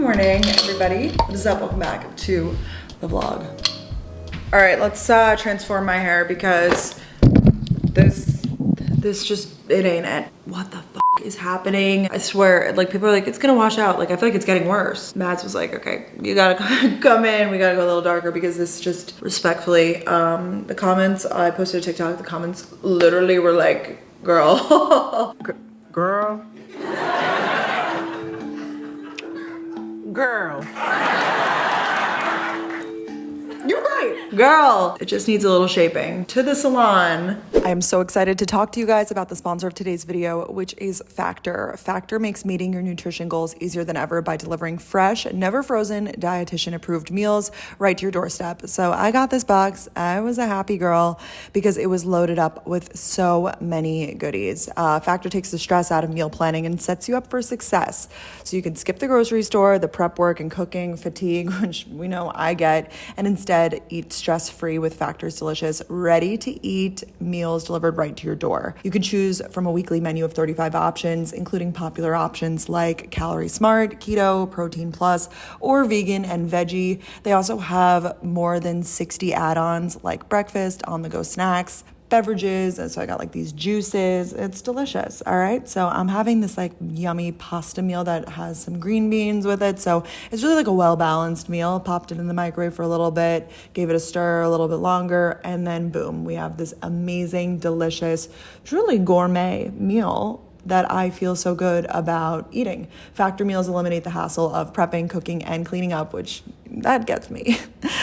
morning, everybody. What is up? Welcome back to the vlog. All right, let's transform my hair because this just, it ain't it. What the fuck is happening? I swear, like, people are like, it's gonna wash out. Like, I feel like it's getting worse. Mads was like, okay, you gotta come in. We gotta go a little darker because this just, respectfully, the comments, I posted a TikTok, the comments literally were like, girl. Girl. Girl. You're right. Girl. It just needs a little shaping. To the salon. I am so excited to talk to you guys about the sponsor of today's video, which is Factor. Factor makes meeting your nutrition goals easier than ever by delivering fresh, never frozen, dietitian approved meals right to your doorstep. So I got this box. I was a happy girl because it was loaded up with so many goodies. Factor takes the stress out of meal planning and sets you up for success. So you can skip the grocery store, the prep work and cooking fatigue, which we know I get, and instead eat stress-free with Factor's delicious, ready-to-eat meals delivered right to your door. You can choose from a weekly menu of 35 options, including popular options like Calorie Smart, Keto, Protein Plus, or Vegan and Veggie. They also have more than 60 add-ons like breakfast, on-the-go snacks, beverages, and so I got like these juices. It's delicious. All right, so I'm having this like yummy pasta meal that has some green beans with it, so it's really like a well-balanced meal. Popped it in the microwave for a little bit, gave it a stir a little bit longer, and then boom, we have this amazing, delicious, truly gourmet meal that I feel so good about eating. Factor meals eliminate the hassle of prepping, cooking, and cleaning up, which that gets me.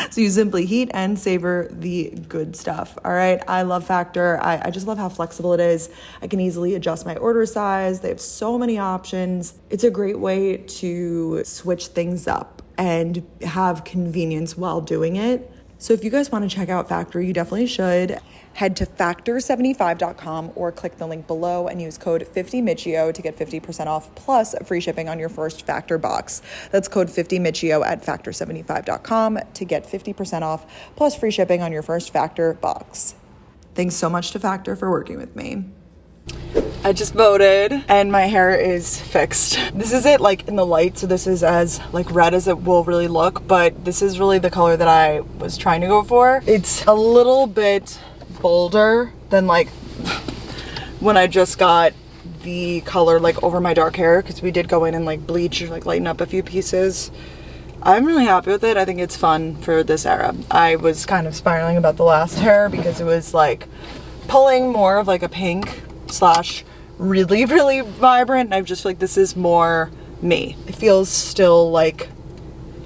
So you simply heat and savor the good stuff. All right, I love Factor. I just love how flexible it is. I can easily adjust my order size. They have so many options. It's a great way to switch things up and have convenience while doing it. So if you guys want to check out Factor, you definitely should. Head to factor75.com or click the link below and use code 50michio to get 50% off plus free shipping on your first Factor box. That's code 50michio at factor75.com to get 50% off plus free shipping on your first Factor box. Thanks so much to Factor for working with me. I just voted and my hair is fixed. This is it like in the light, so this is as like red as it will really look, but this is really the color that I was trying to go for. It's a little bit bolder than like when I just got the color like over my dark hair, because we did go in and like bleach or like lighten up a few pieces. I'm really happy with it. I think it's fun for this era. I was kind of spiraling about the last hair because it was like pulling more of like a pink slash really, really vibrant. And I just feel like this is more me. It feels still like,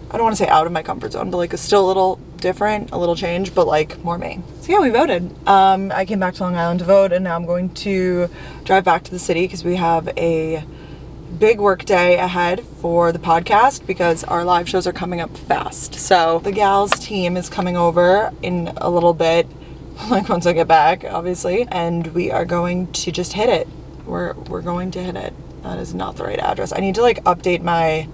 I don't want to say out of my comfort zone, but like it's still a little different, a little change, but like more me. So yeah, we voted. I came back to Long Island to vote, and now I'm going to drive back to the city because we have a big work day ahead for the podcast because our live shows are coming up fast. So the gals team is coming over in a little bit, like once I get back, obviously, and we are going to just hit it. We're going to hit it. That is not the right address. I need to like update my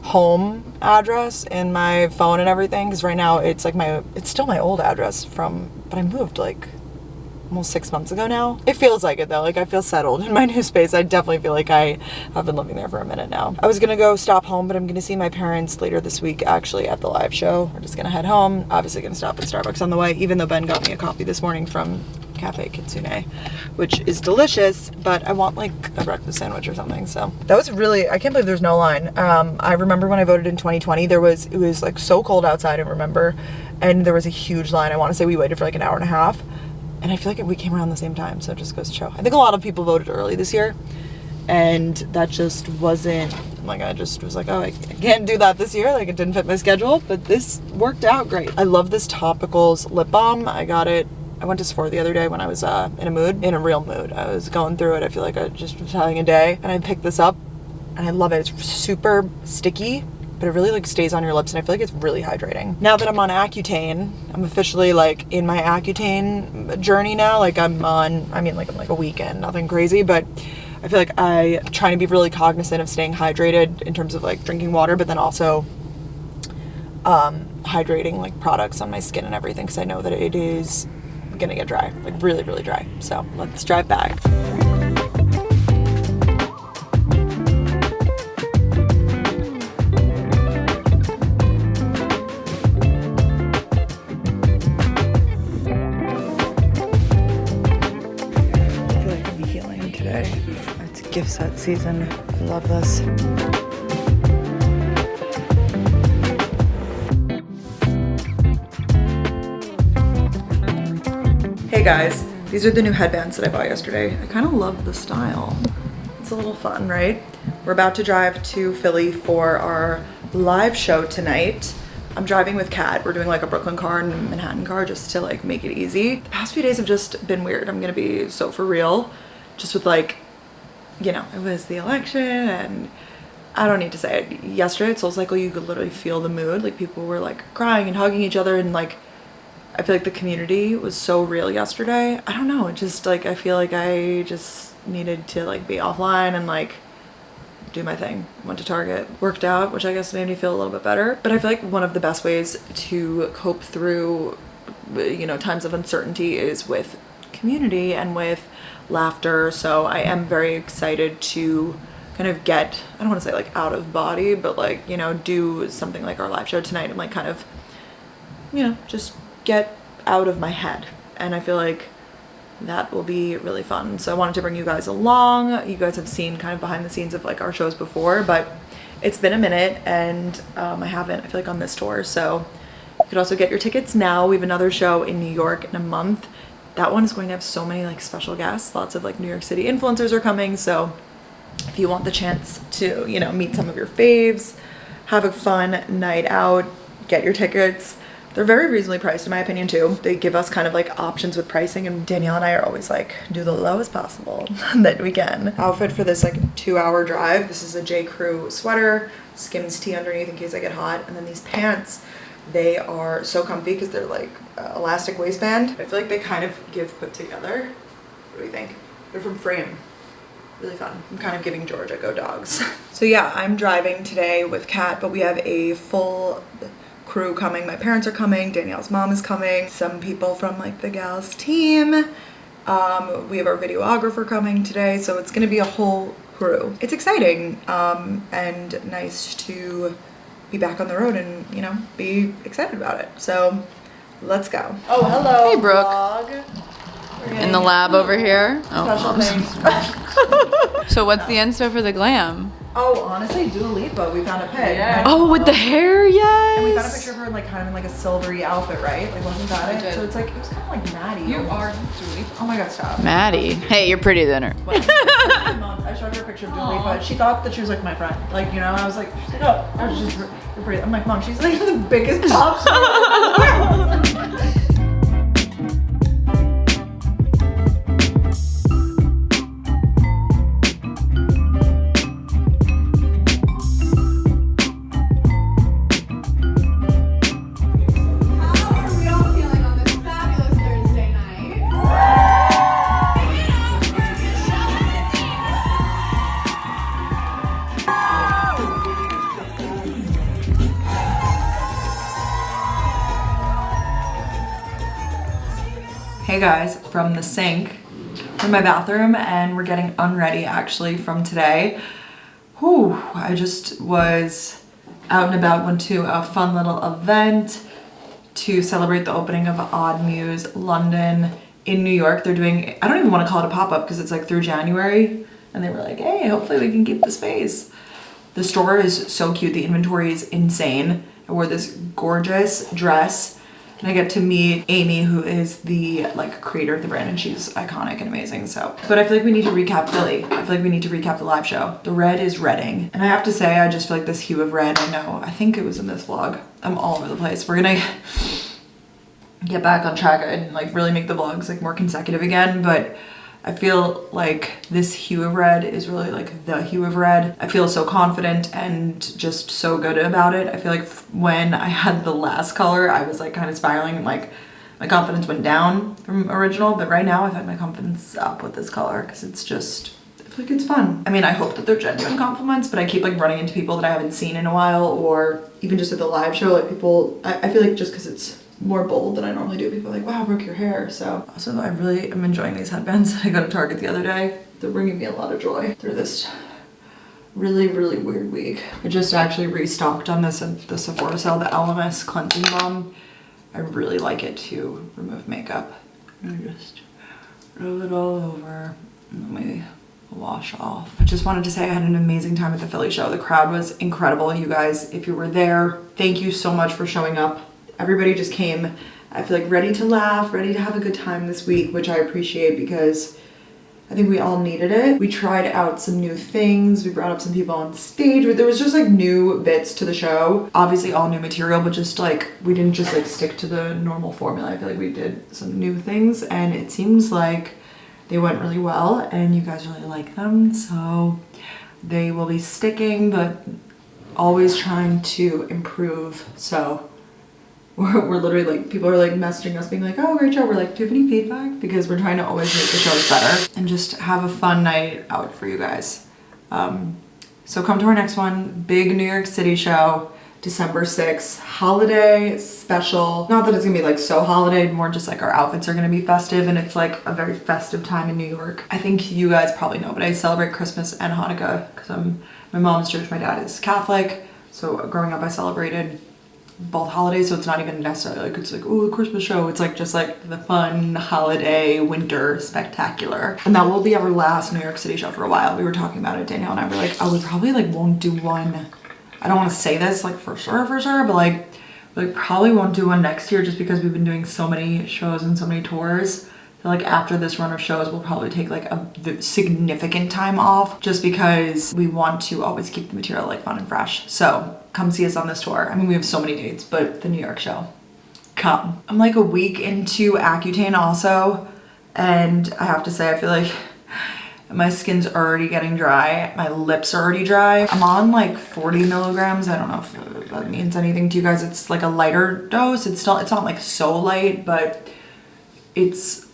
home address in my phone and everything, because right now it's like it's still my old address but I moved like almost 6 months ago now. It feels like it though. Like I feel settled in my new space. I definitely feel like I have been living there for a minute now. I was gonna go stop home, but I'm gonna see my parents later this week actually at the live show. We're just gonna head home. Obviously gonna stop at Starbucks on the way, even though Ben got me a coffee this morning from Cafe Kitsune, which is delicious, but I want like a breakfast sandwich or something. So that was really, I can't believe there's no line. I remember when I voted in 2020, it was like so cold outside, I remember, and there was a huge line. I want to say we waited for like an hour and a half, and I feel like we came around the same time, so it just goes to show. I think a lot of people voted early this year, and that just wasn't, like I just was like, oh, I can't do that this year, like it didn't fit my schedule, but this worked out great. I love this Topicals lip balm. I got it, I went to Sephora the other day when I was in a real mood. I was going through it. I feel like I just was having a day, and I picked this up and I love it. It's super sticky, but it really like stays on your lips, and I feel like it's really hydrating. Now that I'm on accutane, I'm officially like in my accutane journey now. Like I'm like a weekend, nothing crazy, but I feel like I'm trying to be really cognizant of staying hydrated in terms of like drinking water, but then also hydrating like products on my skin and everything, because I know that it is gonna get dry, like really, really dry. So let's drive back. sunset season. I love this. Hey guys, these are the new headbands that I bought yesterday. I kind of love the style. It's a little fun, right? We're about to drive to Philly for our live show tonight. I'm driving with Kat. We're doing like a Brooklyn car and a Manhattan car just to like make it easy. The past few days have just been weird. I'm gonna be so for real. Just with like, you know, it was the election and I don't need to say it. Yesterday at SoulCycle, you could literally feel the mood. Like people were like crying and hugging each other and like, I feel like the community was so real yesterday. I don't know, it just like, I feel like I just needed to like be offline and like do my thing. Went to Target, worked out, which I guess made me feel a little bit better. But I feel like one of the best ways to cope through, you know, times of uncertainty is with community and with laughter. So I am very excited to kind of get, I don't want to say like out of body, but like, you know, do something like our live show tonight and like kind of, you know, just get out of my head. And I feel like that will be really fun. So I wanted to bring you guys along. You guys have seen kind of behind the scenes of like our shows before, but it's been a minute and I haven't, I feel like on this tour. So you could also get your tickets now. We have another show in New York in a month. That one is going to have so many like special guests. Lots of like New York City influencers are coming. So if you want the chance to, you know, meet some of your faves, have a fun night out, get your tickets. They're very reasonably priced in my opinion too. They give us kind of like options with pricing and Danielle and I are always like, do the lowest possible that we can. Outfit for this like 2-hour drive. This is a J. Crew sweater, Skims tee underneath in case I get hot. And then these pants, they are so comfy because they're like elastic waistband. I feel like they kind of give put together. What do you think? They're from Frame. Really fun. I'm kind of giving Georgia Go Dogs. So yeah, I'm driving today with Kat, but we have a full crew coming. My parents are coming, Danielle's mom is coming, some people from like the gals team. We have our videographer coming today, so it's gonna be a whole crew. It's exciting and nice to be back on the road and, you know, be excited about it. So let's go. Oh, hello. Hey, Brooke. Vlog. In the lab over here. Special things. So what's the inspo for the glam? Oh, honestly, Dua Lipa, we found a pic. Yeah. Oh, with the hair, yes. And we found a picture of her in like kind of in like a silvery outfit, right? Like wasn't that it? So it's like, it was kind of like Maddie. You are Dua Lipa. Oh my God, stop. Maddie. Hey, you're prettier than her. I showed her a picture of Dua Lipa. She thought that she was like my friend. Like, you know, I was like, she's like, oh, I was just, you're pretty. I'm like, Mom, she's like the biggest pop star. Hey guys, from the sink, from my bathroom, and we're getting unready actually from today. Whew, I just was out and about, went to a fun little event to celebrate the opening of Odd Muse London in New York. They're doing, I don't even want to call it a pop-up because it's like through January, and they were like, hey, hopefully we can keep the space. The store is so cute, the inventory is insane. I wore this gorgeous dress. And I get to meet Amy, who is the like creator of the brand, and she's iconic and amazing. So, but I feel like we need to recap Philly. I feel like we need to recap the live show. The red is redding. And I have to say, I just feel like this hue of red, I know, I think it was in this vlog. I'm all over the place. We're gonna get back on track and like really make the vlogs like more consecutive again. But I feel like this hue of red is really like the hue of red. I feel so confident and just so good about it. I feel like when I had the last color, I was like kind of spiraling and like my confidence went down from original. But right now I've had my confidence up with this color because it's just, I feel like it's fun. I mean, I hope that they're genuine compliments, but I keep like running into people that I haven't seen in a while, or even just at the live show, like people, I feel like just because it's more bold than I normally do, people are like, wow, Brooke, your hair. So also I really am enjoying these headbands. I got to Target the other day. They're bringing me a lot of joy through this really, really weird week. I just actually restocked on this at the Sephora sale, the LMS cleansing balm. I really like it to remove makeup. And I just rub it all over. And then we wash off. I just wanted to say I had an amazing time at the Philly show. The crowd was incredible. You guys, if you were there, thank you so much for showing up. Everybody just came, I feel like, ready to laugh, ready to have a good time this week, which I appreciate because I think we all needed it. We tried out some new things. We brought up some people on stage. There was just like new bits to the show. Obviously all new material, but just like, we didn't just like stick to the normal formula. I feel like we did some new things and it seems like they went really well and you guys really like them. So they will be sticking, but always trying to improve. So we're literally like, people are like messaging us being like, oh, great show. We're like, do you have any feedback? Because we're trying to always make the shows better and just have a fun night out for you guys. So come to our next one, big New York City show, December 6th, holiday special. Not that it's gonna be like so holiday, more just like our outfits are gonna be festive and it's like a very festive time in New York. I think you guys probably know, but I celebrate Christmas and Hanukkah because my mom's Jewish, my dad is Catholic. So growing up I celebrated both holidays, so it's not even necessarily like it's like, oh, the Christmas show. It's like just like the fun holiday winter spectacular. And that will be our last New York City show for a while. We were talking about it, Danielle and I were like, oh, we probably like won't do one. I don't want to say this like for sure, but like probably won't do one next year just because we've been doing so many shows and so many tours. Like after this run of shows, we'll probably take like a significant time off just because we want to always keep the material like fun and fresh. So come see us on this tour. I mean, we have so many dates, but the New York show, come. I'm like a week into Accutane also. And I have to say, I feel like my skin's already getting dry. My lips are already dry. I'm on like 40 milligrams. I don't know if that means anything to you guys. It's like a lighter dose. It's not like so light, but it's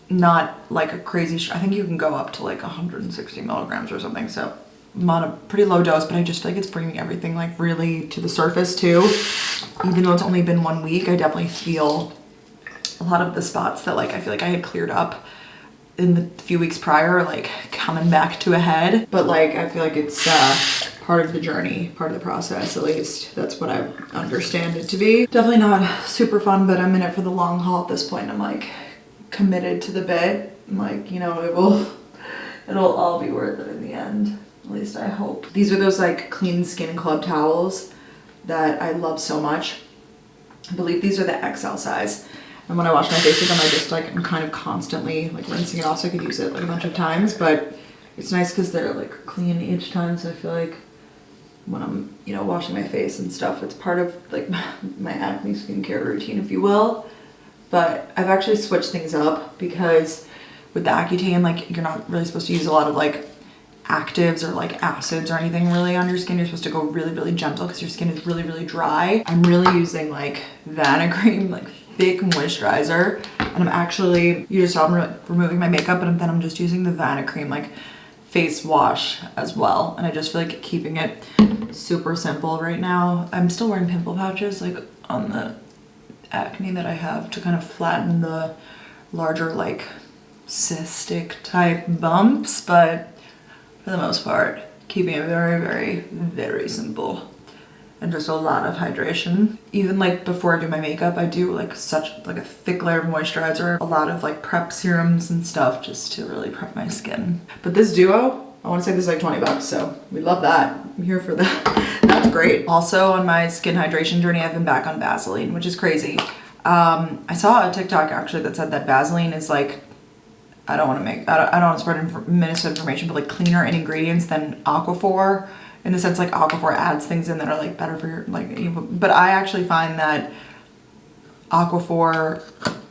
not like a crazy, I think you can go up to like 160 milligrams or something. So I'm on a pretty low dose, but I just feel like it's bringing everything like really to the surface too. Even though it's only been 1 week, I definitely feel a lot of the spots that like I feel like I had cleared up in the few weeks prior, like coming back to a head. But like I feel like it's part of the journey, part of the process, at least. That's what I understand it to be. Definitely not super fun, but I'm in it for the long haul at this point. I'm like committed to the bit. I'm like, you know, it'll all be worth it in the end. At least I hope. These are those like clean skin club towels that I love so much. I believe these are the XL size. And when I wash my face with them, I just like, I'm kind of constantly like rinsing it off so I could use it like a bunch of times, but it's nice because they're like clean each time. So I feel like when I'm, you know, washing my face and stuff, it's part of like my acne skincare routine, if you will. But I've actually switched things up because with the Accutane, like you're not really supposed to use a lot of like actives or like acids or anything really on your skin. You're supposed to go really, really gentle because your skin is really, really dry. I'm really using like Vanna-Cream, like thick moisturizer. And I'm actually, you just saw I'm removing my makeup, and then I'm just using the Vanna-Cream like face wash as well. And I just feel like keeping it super simple right now. I'm still wearing pimple pouches like on the acne that I have to kind of flatten the larger like cystic type bumps, but for the most part keeping it very, very, very simple and just a lot of hydration. Even like before I do my makeup, I do like such like a thick layer of moisturizer, a lot of like prep serums and stuff just to really prep my skin. But this duo, I want to say this is like 20 bucks, so we love that. I'm here for that. That's great. Also on my skin hydration journey, I've been back on Vaseline, which is crazy. I saw a TikTok actually that said that Vaseline is like, I don't want to spread misinformation, but like cleaner in ingredients than Aquaphor, in the sense like Aquaphor adds things in that are like better for your like, but I actually find that Aquaphor,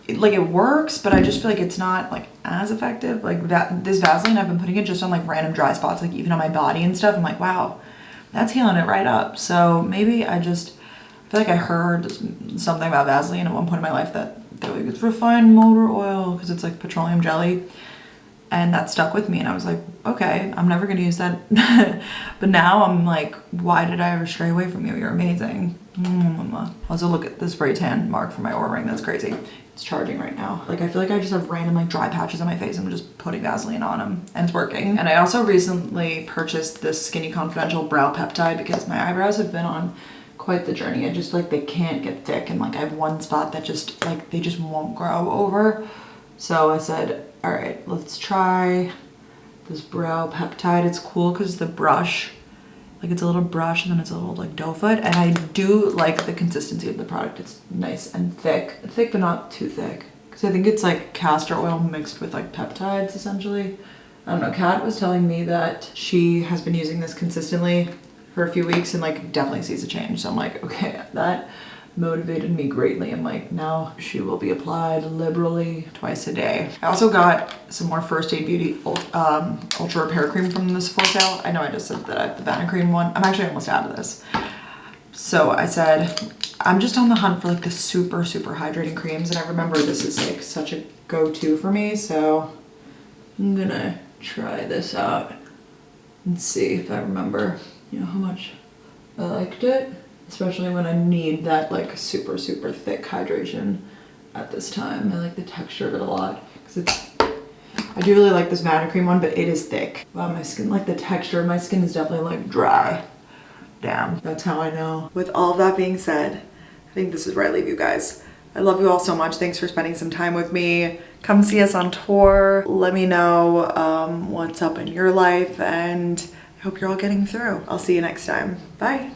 like it works, but I just feel like it's not like as effective. Like this Vaseline, I've been putting it just on like random dry spots, like even on my body and stuff. I'm like, wow, that's healing it right up. So maybe I feel like I heard something about Vaseline at one point in my life that they're like, it's refined motor oil because it's like petroleum jelly. And that stuck with me, and I was like, okay, I'm never gonna use that. But now I'm like, why did I ever stray away from you? You're amazing. Also look at the spray tan mark for my Oura ring. That's crazy. It's charging right now. Like I feel like I just have random like dry patches on my face. I'm just putting Vaseline on them and it's working. And I also recently purchased this Skinny Confidential brow peptide because my eyebrows have been on quite the journey. I just like, they can't get thick, and like I have one spot that just like, they just won't grow over. So I said, all right, let's try this brow peptide. It's cool because the brush, like it's a little brush and then it's a little like doe foot. And I do like the consistency of the product. It's nice and thick. Thick but not too thick. Because I think it's like castor oil mixed with like peptides essentially. I don't know, Kat was telling me that she has been using this consistently for a few weeks and like definitely sees a change. So I'm like, okay, that motivated me greatly. I'm like, now she will be applied liberally twice a day. I also got some more First Aid Beauty Ultra Repair Cream from this Sephora sale. I know I just said that I have the Vanna Cream one. I'm actually almost out of this. So I said, I'm just on the hunt for like the super, super hydrating creams. And I remember this is like such a go-to for me. So I'm gonna try this out and see if I remember, you know, how much I liked it, especially when I need that like super, super thick hydration at this time. I like the texture of it a lot because I do really like this Vanna Cream one, but it is thick. Wow, my skin, like the texture of my skin is definitely like dry. Damn, that's how I know. With all of that being said, I think this is where I leave you guys. I love you all so much. Thanks for spending some time with me. Come see us on tour. Let me know what's up in your life, and I hope you're all getting through. I'll see you next time. Bye.